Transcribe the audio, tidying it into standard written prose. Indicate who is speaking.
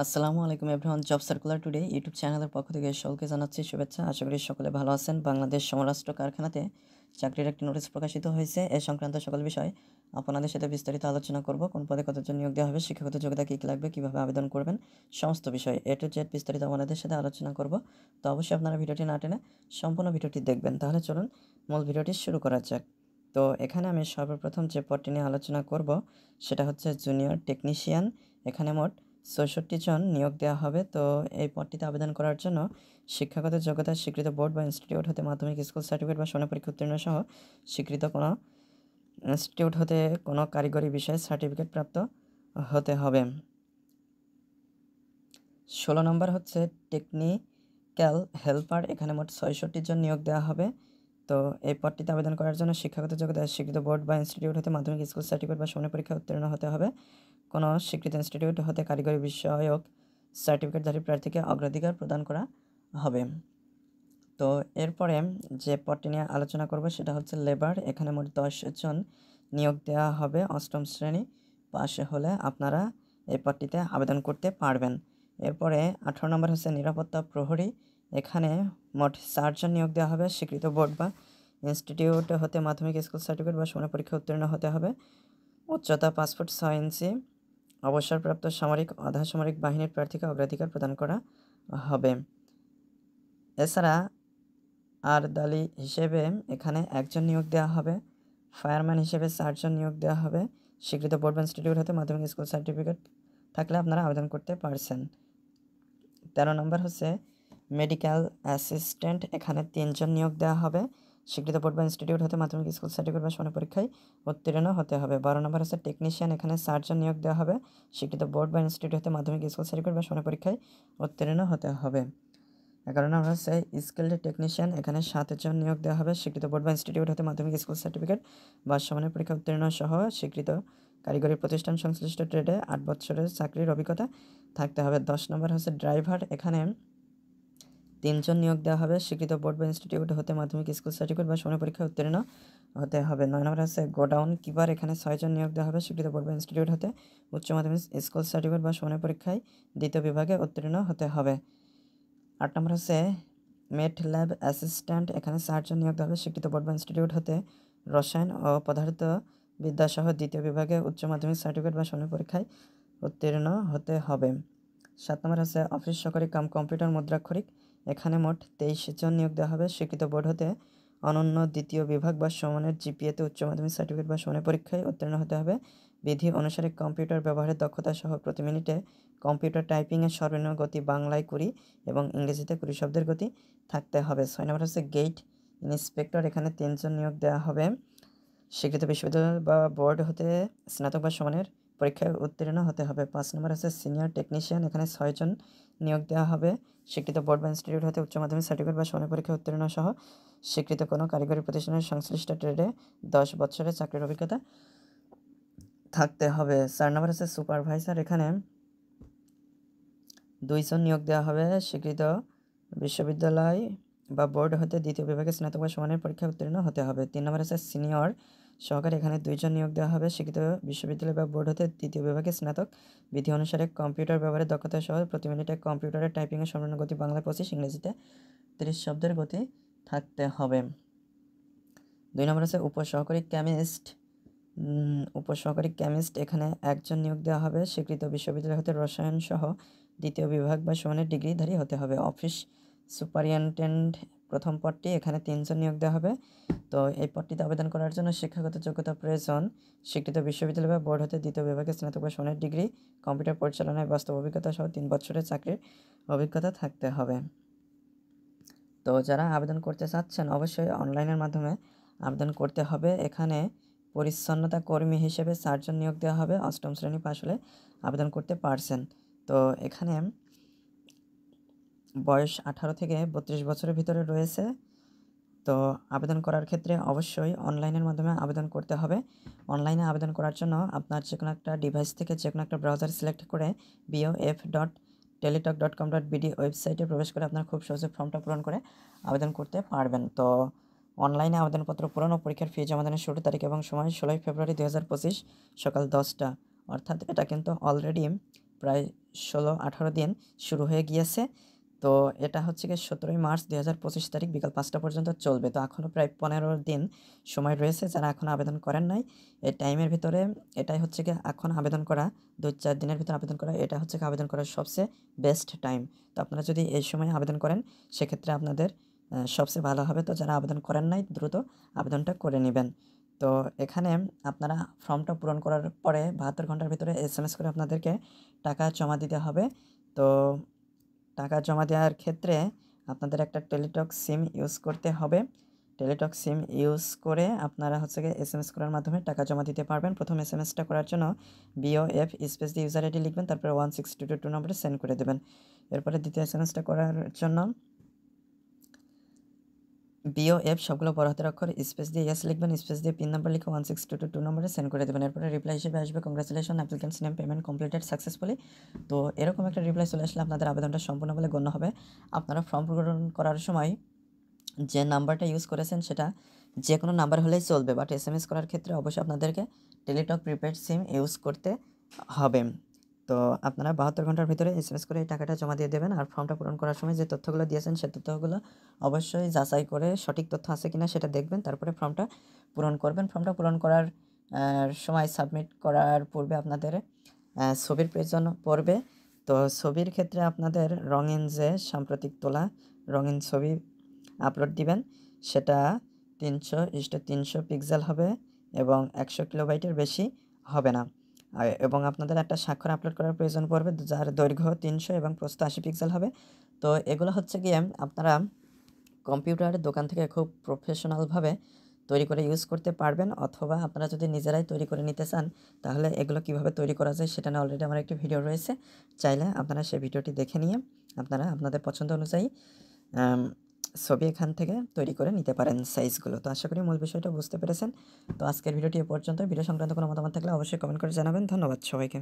Speaker 1: আসসালামু আলাইকুম everyone, job circular today YouTube চ্যানেলের পক্ষ থেকে সকলকে জানাচ্ছি শুভেচ্ছা। আশা করি সকলে ভালো আছেন। বাংলাদেশ সমরাষ্ট্র কারখানাতে চাকরির একটি নোটিশ প্রকাশিত হয়েছে। এ সংক্রান্ত সকল বিষয় আপনাদের সাথে বিস্তারিত আলোচনা করব। কোন পদে কতজন নিয়োগ দেওয়া হবে, শিক্ষাগত যোগ্যতা কী কী লাগবে, কীভাবে আবেদন করবেন, সমস্ত বিষয় A to Z বিস্তারিত আপনাদের সাথে আলোচনা করব। তো অবশ্যই আপনারা ভিডিওটি না টেনে সম্পূর্ণ ভিডিওটি দেখবেন। তাহলে চলুন মূল ভিডিওটি শুরু করা যাক। তো এখানে আমি সর্বপ্রথম যে পদটি নিয়ে আলোচনা করব সেটা হচ্ছে জুনিয়র টেকনিশিয়ান। এখানে মোট ৬৬ জন নিয়োগ দেওয়া হবে। তো এই পদটিতে আবেদন করার জন্য শিক্ষাগত যোগ্যতা স্বীকৃত বোর্ড বা ইনস্টিটিউট হতে মাধ্যমিক স্কুল সার্টিফিকেট বা সমমানের পরীক্ষা উত্তীর্ণ সহ স্বীকৃত কোনো ইনস্টিটিউট হতে কোনো কারিগরি বিষয়ে সার্টিফিকেট প্রাপ্ত হতে হবে। ১৬ নম্বর হচ্ছে টেকনিক্যাল হেল্পার। এখানে মোট ৬৬ জন নিয়োগ দেওয়া হবে। তো এই পদটিতে আবেদন করার জন্য শিক্ষাগত যোগ্যতা স্বীকৃত বোর্ড বা ইনস্টিটিউট হতে মাধ্যমিক স্কুল সার্টিফিকেট বা সমমানের পরীক্ষা উত্তীর্ণ হতে হবে। কোনো স্বীকৃত ইনস্টিটিউট হতে কারিগরি বিষয়ক সার্টিফিকেটধারী প্রার্থীকে অগ্রাধিকার প্রদান করা হবে। তো এরপরে যে পদটি নিয়ে আলোচনা করব সেটা হচ্ছে লেবার। এখানে মোট ১০ জন নিয়োগ দেওয়া হবে। ৮ম শ্রেণী পাশ হলে আপনারা এই পদটিতে আবেদন করতে পারবেন। এরপরে ১৮ নম্বর হচ্ছে নিরাপত্তা প্রহরী। এখানে মোট ৪ জন নিয়োগ দেওয়া হবে। স্বীকৃত বোর্ড বা ইনস্টিটিউট হতে মাধ্যমিক স্কুল সার্টিফিকেট বা সমমানের পরীক্ষা উত্তীর্ণ হতে হবে। উচ্চতা ৫ ফুট ৬ ইঞ্চি। অবসরপ্রাপ্ত সামরিক আধা সামরিক বাহিনীর প্রার্থীকে অগ্রাধিকার প্রদান করা হবে। এছাড়া আরদালি হিসেবে এখানে ১ জন নিয়োগ দেওয়া হবে। ফায়ারম্যান হিসেবে ৪ জন নিয়োগ দেওয়া হবে। স্বীকৃত বোর্ড বা ইনস্টিটিউট হতে মাধ্যমিক স্কুল সার্টিফিকেট থাকলে আপনারা আবেদন করতে পারছেন। ১৩ নম্বর হচ্ছে মেডিকেল অ্যাসিস্ট্যান্ট। এখানে ৩ জন নিয়োগ দেওয়া হবে। স্বীকৃত বোর্ড বা ইনস্টিটিউট হতে মাধ্যমিক স্কুল সার্টিফিকেট বা সমমানের পরীক্ষায় উত্তীর্ণ হতে হবে। ১২ নম্বর হচ্ছে টেকনিশিয়ান। এখানে ৪ জন নিয়োগ দেওয়া হবে। স্বীকৃত বোর্ড বা ইনস্টিটিউট হতে মাধ্যমিক স্কুল সার্টিফিকেট বা সমমানের পরীক্ষায় উত্তীর্ণ হতে হবে। ১১ নম্বর হচ্ছে স্কিল্ড টেকনিশিয়ান। এখানে ৭ জন নিয়োগ দেওয়া হবে। স্বীকৃত বোর্ড বা ইনস্টিটিউট হতে মাধ্যমিক স্কুল সার্টিফিকেট বা সমমানের পরীক্ষা উত্তীর্ণ সহ স্বীকৃত কারিগরি প্রতিষ্ঠান সংশ্লিষ্ট ট্রেডে ৮ বছরের চাকরির অভিজ্ঞতা থাকতে হবে। ১০ নম্বর হচ্ছে ড্রাইভার। এখানে ৩ জন নিয়োগ দেওয়া হবে। স্বীকৃত বোর্ড বা ইনস্টিটিউট হতে মাধ্যমিক স্কুল সার্টিফিকেট বা সমমানের পরীক্ষায় উত্তীর্ণ হতে হবে। ৯ নম্বর হচ্ছে গোডাউন কিপার। এখানে ৬ জন নিয়োগ দেওয়া হবে। স্বীকৃত বোর্ড বা ইনস্টিটিউট হতে উচ্চ মাধ্যমিক স্কুল সার্টিফিকেট বা সমমানের পরীক্ষায় দ্বিতীয় বিভাগে উত্তীর্ণ হতে হবে। ৮ নম্বর হচ্ছে মেট ল্যাব অ্যাসিস্ট্যান্ট। এখানে ৪ জন নিয়োগ দেওয়া হবে। স্বীকৃত বোর্ড বা ইনস্টিটিউট হতে রসায়ন ও পদার্থবিদ্যাসহ দ্বিতীয় বিভাগে উচ্চ মাধ্যমিক সার্টিফিকেট বা সমমানের পরীক্ষায় উত্তীর্ণ হতে হবে। ৭ নম্বর হচ্ছে অফিস সহকারী কাম কম্পিউটার মুদ্রাক্ষরিক। এখানে মোট ২৩ জন নিয়োগ দেওয়া হবে। স্বীকৃত বোর্ড হতে অনন্য দ্বিতীয় বিভাগ বা সমমানের জিপিএতে উচ্চ মাধ্যমিক সার্টিফিকেট বা সমমানের পরীক্ষায় উত্তীর্ণ হতে হবে। বিধি অনুসারে কম্পিউটার ব্যবহারের দক্ষতা সহ প্রতি মিনিটে কম্পিউটার টাইপিংয়ের সর্বনিম্ন গতি বাংলায় ২০ এবং ইংরেজিতে ২০ শব্দের গতি থাকতে হবে। ৬ নম্বর হচ্ছে গেট ইন্সপেক্টর। এখানে ৩ জন নিয়োগ দেওয়া হবে। স্বীকৃত বিশ্ববিদ্যালয় বা বোর্ড হতে স্নাতক বা সমানের পরীক্ষায় উত্তীর্ণ হতে হবে। ৫ নম্বর হচ্ছে সিনিয়র টেকনিশিয়ান। এখানে ৬ জন নিয়োগ দেওয়া হবে। স্বীকৃত বোর্ড বা ইনস্টিটিউট হতে উচ্চ মাধ্যমিক সার্টিফিকেট বা সমমানের পরীক্ষায় উত্তীর্ণ সহ স্বীকৃত কোনো কারিগরি প্রতিষ্ঠানের সংশ্লিষ্ট ট্রেডে ১০ বছরের চাকরির অভিজ্ঞতা থাকতে হবে। ৪ নম্বর হচ্ছে সুপারভাইজার। এখানে ২ জন নিয়োগ দেওয়া হবে। স্বীকৃত বিশ্ববিদ্যালয় বা বোর্ড হতে দ্বিতীয় বিভাগে স্নাতক বা সমানের পরীক্ষায় উত্তীর্ণ হতে হবে। ৩ নম্বর হচ্ছে সিনিয়র সহকারী। এখানে ২ জন নিয়োগ দেওয়া হবে। স্বীকৃত বিশ্ববিদ্যালয় বা বোর্ড হতে তৃতীয় বিভাগে স্নাতক। বিধি অনুসারে কম্পিউটার ব্যবহারের দক্ষতা সহ প্রতি মিনিটে কম্পিউটারে টাইপিংয়ের সর্বনিম্ন গতি বাংলায় ২৫, ইংরেজিতে ৩০ শব্দের গতি থাকতে হবে। ২ নম্বর হচ্ছে উপসহকারী কেমিস্ট। উপসহকারী কেমিস্ট। এখানে ১ জন নিয়োগ দেওয়া হবে। স্বীকৃত বিশ্ববিদ্যালয় হতে রসায়ন সহ দ্বিতীয় বিভাগ বা সমানের ডিগ্রিধারী হতে হবে। অফিস সুপারিনটেন্ডেন্ট প্রথম পদটি। এখানে ৩ জন নিয়োগ দেওয়া হবে। তো এই পদটিতে আবেদন করার জন্য শিক্ষাগত যোগ্যতা প্রয়োজন। স্বীকৃত বিশ্ববিদ্যালয় বা বোর্ড হতে দ্বিতীয় বিভাগে স্নাতক বা সমানের ডিগ্রি, কম্পিউটার পরিচালনায় বাস্তব অভিজ্ঞতা সহ ৩ বছরের চাকরির অভিজ্ঞতা থাকতে হবে। তো যারা আবেদন করতে চাচ্ছেন অবশ্যই অনলাইনের মাধ্যমে আবেদন করতে হবে। এখানে পরিচ্ছন্নতা কর্মী হিসেবে ৪ জন নিয়োগ দেওয়া হবে। ৮ম শ্রেণী পাশ হলে আবেদন করতে পারছেন। তো এখানে বয়স ১৮ থেকে ৩২ বছরের ভিতরে রয়েছে। তো আবেদন করার ক্ষেত্রে অবশ্যই অনলাইনের মাধ্যমে আবেদন করতে হবে। অনলাইনে আবেদন করার জন্য আপনার যে কোনো একটা ডিভাইস থেকে যে কোনো একটা ব্রাউজার সিলেক্ট করে bof.teletalk.com.bd ওয়েবসাইটে প্রবেশ করে আপনার খুব সহজে ফর্মটা পূরণ করে আবেদন করতে পারবেন। তো অনলাইনে আবেদনপত্র পূরণ ও পরীক্ষার ফি জমাদানের শুরু তারিখ এবং সময় ১৬ই ফেব্রুয়ারি ২০২৫ সকাল ১০টা। অর্থাৎ এটা কিন্তু অলরেডি প্রায় 16-18 দিন শুরু হয়ে গিয়েছে। তো এটা হচ্ছে গিয়ে 17ই মার্চ 2025 তারিখ বিকাল 5টা পর্যন্ত চলবে। তো এখনও প্রায় 15 দিন সময় রয়েছে। যারা এখনও আবেদন করেন নাই, এই টাইমের ভিতরে এটাই হচ্ছে গিয়ে এখন আবেদন করা, 2-4 দিনের ভিতরে আবেদন করা, এটা হচ্ছে গিয়ে আবেদন করার সবচেয়ে বেস্ট টাইম। তো আপনারা যদি এই সময় আবেদন করেন সেক্ষেত্রে আপনাদের সবচেয়ে ভালো হবে। তো যারা আবেদন করেন নাই দ্রুত আবেদনটা করে নেবেন। তো এখানে আপনারা ফর্মটা পূরণ করার পরে 72 ঘন্টার ভিতরে SMS করে আপনাদেরকে টাকা জমা দিতে হবে। তো টাকা জমা দেওয়ার ক্ষেত্রে আপনাদের একটা টেলিটক সিম ইউজ করতে হবে। টেলিটক সিম ইউজ করে আপনারা হচ্ছে গিয়ে SMS করার মাধ্যমে টাকা জমা দিতে পারবেন। প্রথম SMSটা করার জন্য BOF স্পেস দিয়ে ইউজার আইডি লিখবেন, তারপরে 16222 নম্বরে সেন্ড করে দেবেন। এরপরে দ্বিতীয় SMSটা করার জন্য BOF সবগুলো বড় হাতের অক্ষর স্পেস দিয়ে ইয়েস লিখবেন, স্পেস দিয়ে পিন নাম্বার লিখে 16222 নম্বরে সেন্ড করে দেবেন। এরপরে রিপ্লাই হিসেবে আসবে congratulation applicants name payment completed successfully. তো এরকম একটা রিপ্লাই চলে আসলে আপনাদের আবেদনটা সম্পূর্ণ বলে গণ্য হবে। আপনারা ফর্ম পূরণ করার সময় যে নাম্বারটা ইউজ করেছেন সেটা যে কোনো নাম্বার হলেই চলবে, বাট SMS করার ক্ষেত্রে অবশ্যই আপনাদেরকে টেলিটক প্রিপেড সিম ইউজ করতে হবে। তো আপনারা 72 ঘন্টার ভিতরে SMS করে এই টাকাটা জমা দিয়ে দেবেন। আর ফর্মটা পূরণ করার সময় যে তথ্যগুলো দিয়েছেন সেই তথ্যগুলো অবশ্যই যাচাই করে সঠিক তথ্য আছে কিনা সেটা দেখবেন, তারপরে ফর্মটা পূরণ করবেন। ফর্মটা পূরণ করার সময় সাবমিট করার পূর্বে আপনাদের ছবির প্রয়োজন পড়বে। তো ছবির ক্ষেত্রে আপনাদের রঙিন যে সাম্প্রতিক তোলা রঙিন ছবি আপলোড দিবেন, সেটা 300:300 পিক্সেল হবে এবং 100 কিলোবাইটের বেশি হবে না। এবং আপনাদের একটা স্বাক্ষর আপলোড করার প্রয়োজন পড়বে, যার দৈর্ঘ্য 300 এবং প্রস্থ 80 পিক্সেল হবে। তো এগুলো হচ্ছে গিয়ে আপনারা কম্পিউটারের দোকান থেকে খুব প্রফেশনালভাবে তৈরি করে ইউজ করতে পারবেন, অথবা আপনারা যদি নিজেরাই তৈরি করে নিতে চান তাহলে এগুলো কিভাবে তৈরি করা যায় সেটা নিয়ে অলরেডি আমার একটি ভিডিও রয়েছে। চাইলে আপনারা সেই ভিডিওটি দেখে নিয়ে আপনারা আপনাদের পছন্দ অনুযায়ী ছবি এখান থেকে তৈরি করে নিতে পারেন সাইজগুলো। তো আশা করি মূল বিষয়টা বুঝতে পেরেছেন। তো আজকের ভিডিওটি এ পর্যন্ত। ভিডিও সংক্রান্ত কোনো মতামত থাকলে অবশ্যই কমেন্ট করে জানাবেন। ধন্যবাদ সবাইকে।